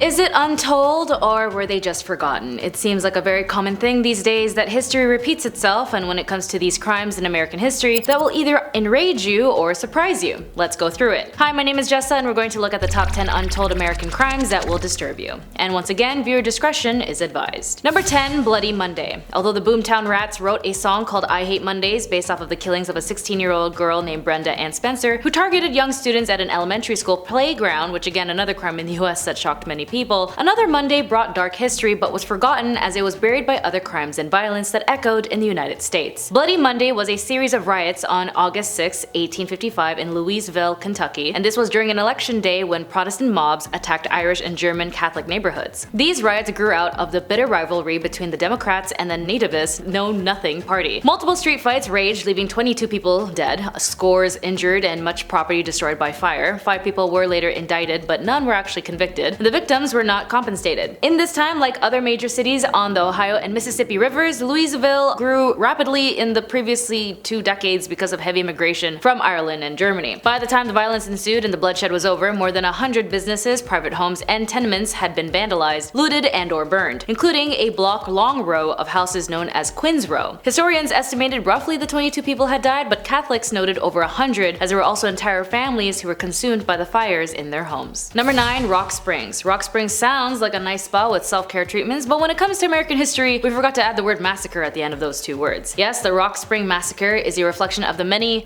Is it untold, or were they just forgotten? It seems like a very common thing these days that history repeats itself, and when it comes to these crimes in American history, that will either enrage you or surprise you. Let's go through it. Hi, my name is Jessa, and we're going to look at the top 10 untold American crimes that will disturb you. And once again, viewer discretion is advised. Number 10, Bloody Monday. Although the Boomtown Rats wrote a song called I Hate Mondays based off of the killings of a 16-year-old girl named Brenda Ann Spencer, who targeted young students at an elementary school playground, which again another crime in the US that shocked many people, another Monday brought dark history but was forgotten as it was buried by other crimes and violence that echoed in the United States. Bloody Monday was a series of riots on August 6, 1855 in Louisville, Kentucky, and this was during an election day when Protestant mobs attacked Irish and German Catholic neighborhoods. These riots grew out of the bitter rivalry between the Democrats and the nativist Know-Nothing Party. Multiple street fights raged, leaving 22 people dead, scores injured, and much property destroyed by fire. 5 people were later indicted, but none were actually convicted. The victims were not compensated. In this time, like other major cities on the Ohio and Mississippi rivers, Louisville grew rapidly in the previously 2 decades because of heavy immigration from Ireland and Germany. By the time the violence ensued and the bloodshed was over, more than 100 businesses, private homes, and tenements had been vandalized, looted, and/or burned, including a block-long row of houses known as Quinn's Row. Historians estimated roughly the 22 people had died, but Catholics noted over 100, as there were also entire families who were consumed by the fires in their homes. Number 9, Rock Springs. Rock Springs sounds like a nice spa with self-care treatments, but when it comes to American history, we forgot to add the word massacre at the end of those 2 words. Yes, the Rock Spring Massacre is a reflection of the many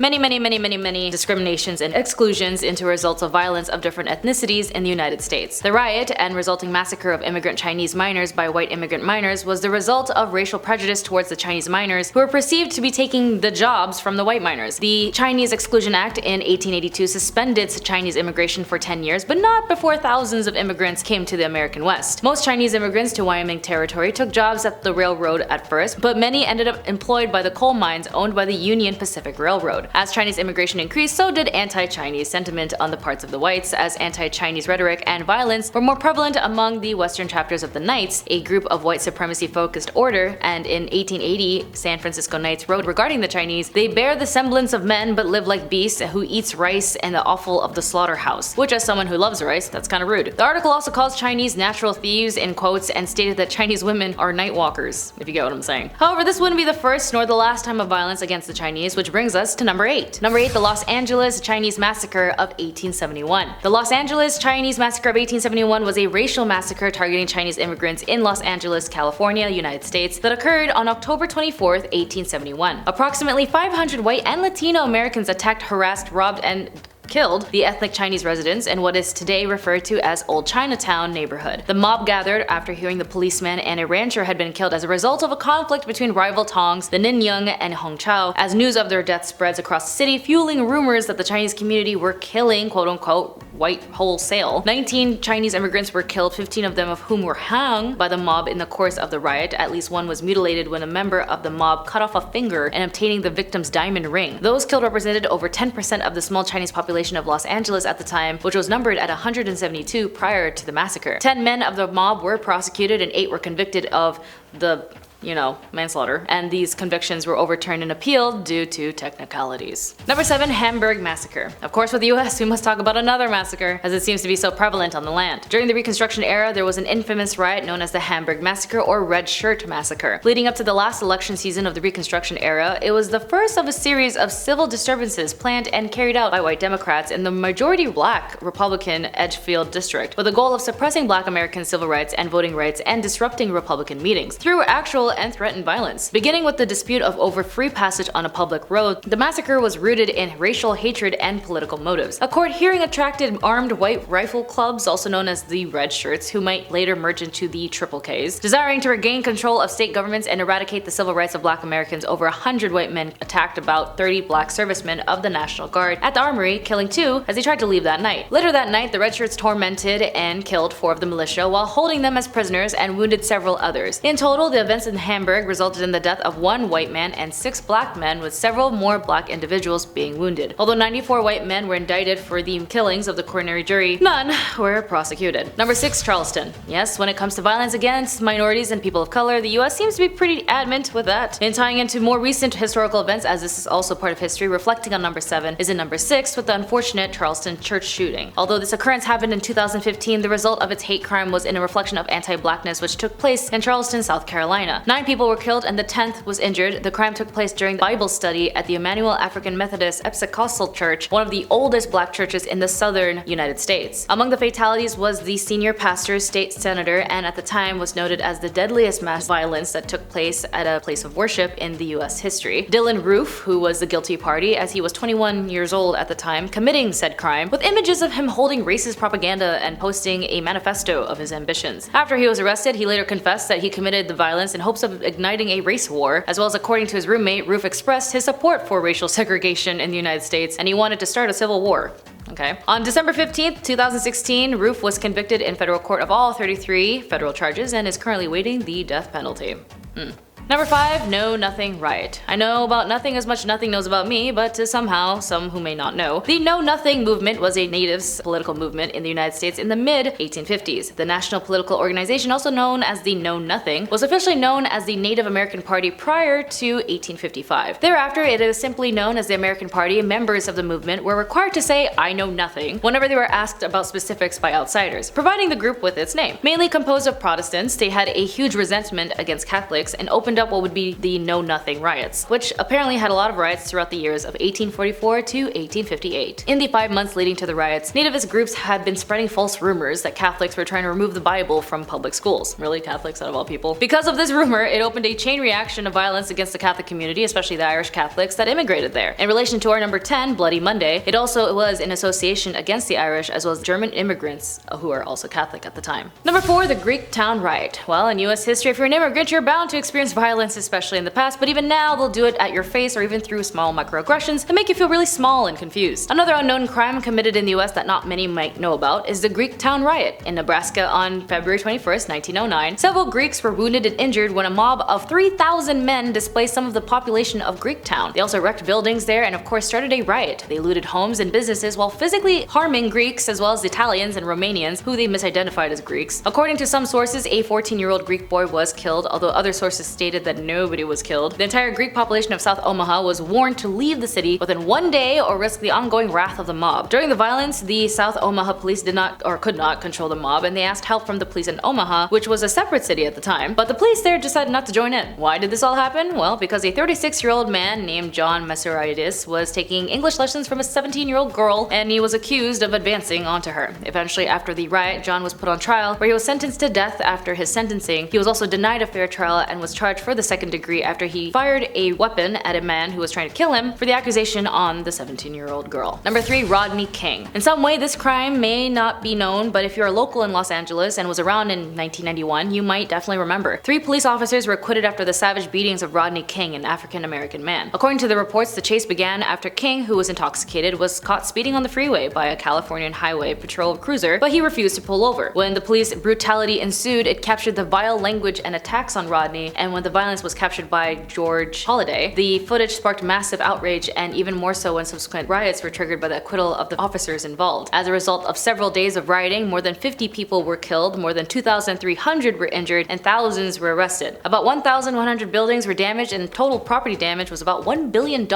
discriminations and exclusions into results of violence of different ethnicities in the United States. The riot and resulting massacre of immigrant Chinese miners by white immigrant miners was the result of racial prejudice towards the Chinese miners, who were perceived to be taking the jobs from the white miners. The Chinese Exclusion Act in 1882 suspended Chinese immigration for 10 years, but not before thousands of immigrants came to the American West. Most Chinese immigrants to Wyoming Territory took jobs at the railroad at first, but many ended up employed by the coal mines owned by the Union Pacific Railroad. As Chinese immigration increased, so did anti-Chinese sentiment on the parts of the whites, as anti-Chinese rhetoric and violence were more prevalent among the western chapters of the Knights, a group of white supremacy-focused order, and in 1880, San Francisco Knights wrote regarding the Chinese, "They bear the semblance of men but live like beasts, who eats rice and the offal of the slaughterhouse," which as someone who loves rice, that's kinda rude. The article also calls Chinese natural thieves in quotes and stated that Chinese women are night walkers, if you get what I'm saying. However, this wouldn't be the first nor the last time of violence against the Chinese, which brings us to number 8. Number 8, the Los Angeles Chinese Massacre of 1871. The Los Angeles Chinese Massacre of 1871 was a racial massacre targeting Chinese immigrants in Los Angeles, California, United States, that occurred on October 24th, 1871. Approximately 500 white and Latino Americans attacked, harassed, robbed, and killed the ethnic Chinese residents in what is today referred to as Old Chinatown neighborhood. The mob gathered after hearing the policeman and a rancher had been killed as a result of a conflict between rival Tongs, the Ninyang and Hongqiao, as news of their deaths spreads across the city, fueling rumors that the Chinese community were killing quote-unquote white wholesale. 19 Chinese immigrants were killed, 15 of them of whom were hung by the mob in the course of the riot. At least one was mutilated when a member of the mob cut off a finger and obtaining the victim's diamond ring. Those killed represented over 10% of the small Chinese population of Los Angeles at the time, which was numbered at 172 prior to the massacre. 10 men of the mob were prosecuted and 8 were convicted of the manslaughter, and these convictions were overturned and appealed due to technicalities. Number 7, Hamburg Massacre. Of course, with the US, we must talk about another massacre, as it seems to be so prevalent on the land. During the Reconstruction era, there was an infamous riot known as the Hamburg Massacre or Red Shirt Massacre. Leading up to the last election season of the Reconstruction era, it was the first of a series of civil disturbances planned and carried out by white Democrats in the majority black Republican Edgefield district, with the goal of suppressing black American civil rights and voting rights and disrupting Republican meetings through actual and threatened violence. Beginning with the dispute of over free passage on a public road, the massacre was rooted in racial hatred and political motives. A court hearing attracted armed white rifle clubs, also known as the Red Shirts, who might later merge into the Triple Ks. Desiring to regain control of state governments and eradicate the civil rights of black Americans, over 100 white men attacked about 30 black servicemen of the National Guard at the armory, killing 2 as they tried to leave that night. Later that night, the Red Shirts tormented and killed 4 of the militia while holding them as prisoners and wounded several others. In total, the events in Hamburg resulted in the death of 1 white man and 6 black men, with several more black individuals being wounded. Although 94 white men were indicted for the killings of the coronary jury, none were prosecuted. Number 6. Charleston. Yes, when it comes to violence against minorities and people of color, the US seems to be pretty adamant with that. In tying into more recent historical events, as this is also part of history, reflecting on number 7 is in number 6 with the unfortunate Charleston church shooting. Although this occurrence happened in 2015, the result of its hate crime was in a reflection of anti-blackness which took place in Charleston, South Carolina. 9 people were killed and the 10th was injured. The crime took place during the Bible study at the Emmanuel African Methodist Episcopal Church, one of the oldest black churches in the southern United States. Among the fatalities was the senior pastor, state senator, and at the time was noted as the deadliest mass violence that took place at a place of worship in the US history. Dylan Roof, who was the guilty party as he was 21 years old at the time, committing said crime, with images of him holding racist propaganda and posting a manifesto of his ambitions. After he was arrested, he later confessed that he committed the violence in hopes of igniting a race war, as well as according to his roommate, Roof expressed his support for racial segregation in the United States and he wanted to start a civil war. Okay. On December 15th, 2016, Roof was convicted in federal court of all 33 federal charges and is currently waiting the death penalty. Number 5. Know Nothing Riot. I know about nothing as much nothing knows about me, but somehow, some who may not know, the Know Nothing movement was a natives political movement in the United States in the mid-1850s. The national political organization, also known as the Know Nothing, was officially known as the Native American Party prior to 1855. Thereafter, it is simply known as the American Party. Members of the movement were required to say, "I know nothing," whenever they were asked about specifics by outsiders, providing the group with its name. Mainly composed of Protestants, they had a huge resentment against Catholics and opened up what would be the Know Nothing riots, which apparently had a lot of riots throughout the years of 1844 to 1858. In the 5 months leading to the riots, nativist groups had been spreading false rumors that Catholics were trying to remove the Bible from public schools. Really, Catholics out of all people? Because of this rumor, it opened a chain reaction of violence against the Catholic community, especially the Irish Catholics that immigrated there. In relation to our number 10, Bloody Monday, it also was in association against the Irish as well as German immigrants who are also Catholic at the time. Number 4, the Greek Town Riot. Well, in US history, if you're an immigrant, you're bound to experience violence, especially in the past, but even now they'll do it at your face or even through small microaggressions that make you feel really small and confused. Another unknown crime committed in the US that not many might know about is the Greek Town Riot in Nebraska on February 21st, 1909. Several Greeks were wounded and injured when a mob of 3,000 men displaced some of the population of Greek Town. They also wrecked buildings there and of course started a riot. They looted homes and businesses while physically harming Greeks as well as Italians and Romanians who they misidentified as Greeks. According to some sources, a 14-year-old Greek boy was killed, although other sources stated that nobody was killed. The entire Greek population of South Omaha was warned to leave the city within 1 day or risk the ongoing wrath of the mob. During the violence, the South Omaha police did not or could not control the mob and they asked help from the police in Omaha, which was a separate city at the time, but the police there decided not to join in. Why did this all happen? Well, because a 36-year-old man named John Masseritis was taking English lessons from a 17-year-old girl and he was accused of advancing onto her. Eventually, after the riot, John was put on trial where he was sentenced to death after his sentencing. He was also denied a fair trial and was charged for the second degree after he fired a weapon at a man who was trying to kill him for the accusation on the 17-year-old girl. Number 3, Rodney King. In some way, this crime may not be known, but if you're a local in Los Angeles and was around in 1991, you might definitely remember. 3 police officers were acquitted after the savage beatings of Rodney King, an African-American man. According to the reports, the chase began after King, who was intoxicated, was caught speeding on the freeway by a Californian highway patrol cruiser, but he refused to pull over. When the police brutality ensued, it captured the vile language and attacks on Rodney, and when the violence was captured by George Holliday, the footage sparked massive outrage and even more so when subsequent riots were triggered by the acquittal of the officers involved. As a result of several days of rioting, more than 50 people were killed, more than 2,300 were injured, and thousands were arrested. About 1,100 buildings were damaged and total property damage was about $1 billion,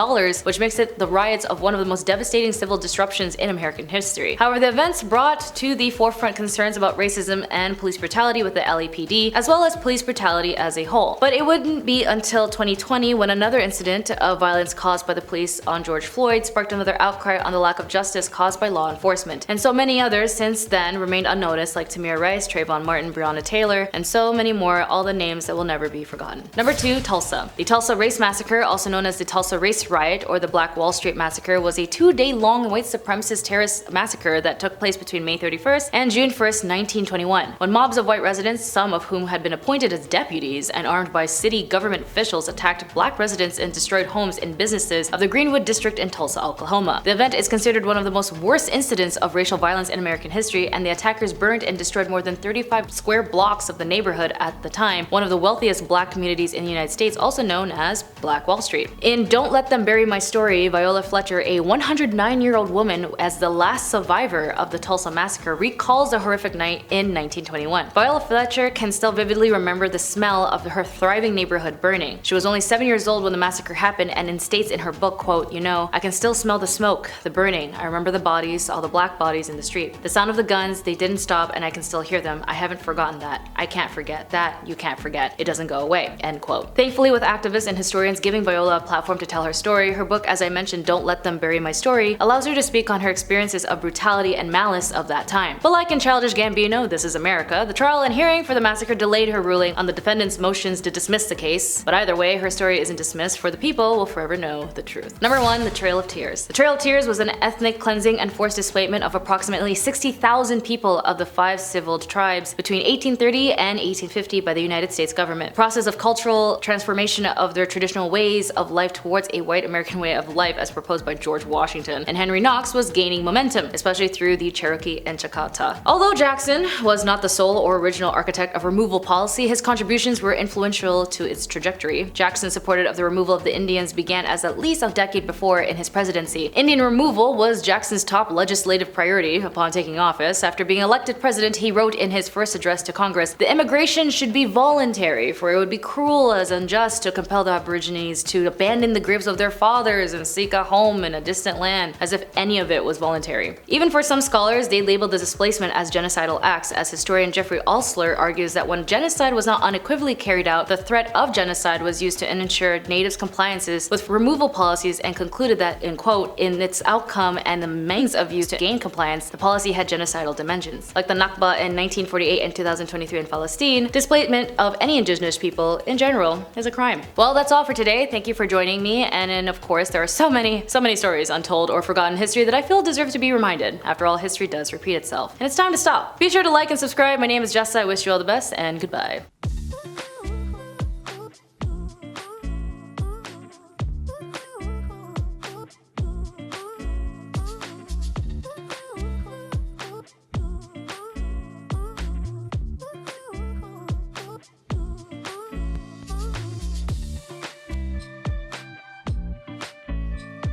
which makes it the riots of one of the most devastating civil disruptions in American history. However, the events brought to the forefront concerns about racism and police brutality with the LAPD, as well as police brutality as a whole. But it wouldn't be until 2020 when another incident of violence caused by the police on George Floyd sparked another outcry on the lack of justice caused by law enforcement. And so many others since then remained unnoticed, like Tamir Rice, Trayvon Martin, Breonna Taylor, and so many more, all the names that will never be forgotten. Number 2, Tulsa. The Tulsa Race Massacre, also known as the Tulsa Race Riot or the Black Wall Street Massacre, was a 2-day-long white supremacist terrorist massacre that took place between May 31st and June 1st, 1921, when mobs of white residents, some of whom had been appointed as deputies and armed by city government officials attacked black residents and destroyed homes and businesses of the Greenwood district in Tulsa, Oklahoma. The event is considered one of the most worst incidents of racial violence in American history, and the attackers burned and destroyed more than 35 square blocks of the neighborhood at the time, one of the wealthiest black communities in the United States, also known as Black Wall Street. In Don't Let Them Bury My Story, Viola Fletcher, a 109-year-old woman, as the last survivor of the Tulsa Massacre, recalls the horrific night in 1921. Viola Fletcher can still vividly remember the smell of her thriving neighborhood burning. She was only 7 years old when the massacre happened, and states in her book, quote, "You know, I can still smell the smoke, the burning. I remember the bodies, all the black bodies in the street. The sound of the guns, they didn't stop, and I can still hear them. I haven't forgotten that. I can't forget that. You can't forget. It doesn't go away." End quote. Thankfully, with activists and historians giving Viola a platform to tell her story, her book, as I mentioned, Don't Let Them Bury My Story, allows her to speak on her experiences of brutality and malice of that time. But like in Childish Gambino, This Is America, the trial and hearing for the massacre delayed her ruling on the defendant's motions to dismiss the case. But either way, her story isn't dismissed, for the people will forever know the truth. Number 1. The Trail of Tears. The Trail of Tears was an ethnic cleansing and forced displacement of approximately 60,000 people of the 5 civil tribes between 1830 and 1850 by the United States government. The process of cultural transformation of their traditional ways of life towards a white American way of life as proposed by George Washington and Henry Knox was gaining momentum, especially through the Cherokee and Choctaw. Although Jackson was not the sole or original architect of removal policy, his contributions were influential to its trajectory. Jackson's support of the removal of the Indians began as at least a decade before in his presidency. Indian removal was Jackson's top legislative priority upon taking office. After being elected president, he wrote in his first address to Congress, "The immigration should be voluntary, for it would be cruel as unjust to compel the Aborigines to abandon the graves of their fathers and seek a home in a distant land, as if any of it was voluntary." Even for some scholars, they labeled the displacement as genocidal acts, as historian Jeffrey Alsler argues that when genocide was not unequivocally carried out, the threat of genocide was used to ensure natives' compliances with removal policies, and concluded that, in quote, "in its outcome and the means of use to gain compliance, the policy had genocidal dimensions." Like the Nakba in 1948 and 2023 in Palestine, displacement of any indigenous people in general is a crime. Well, that's all for today. Thank you for joining me, and then of course there are so many stories untold or forgotten history that I feel deserve to be reminded. After all, history does repeat itself, and it's time to stop. Be sure to like and subscribe. My name is Jessa. I wish you all the best, and goodbye.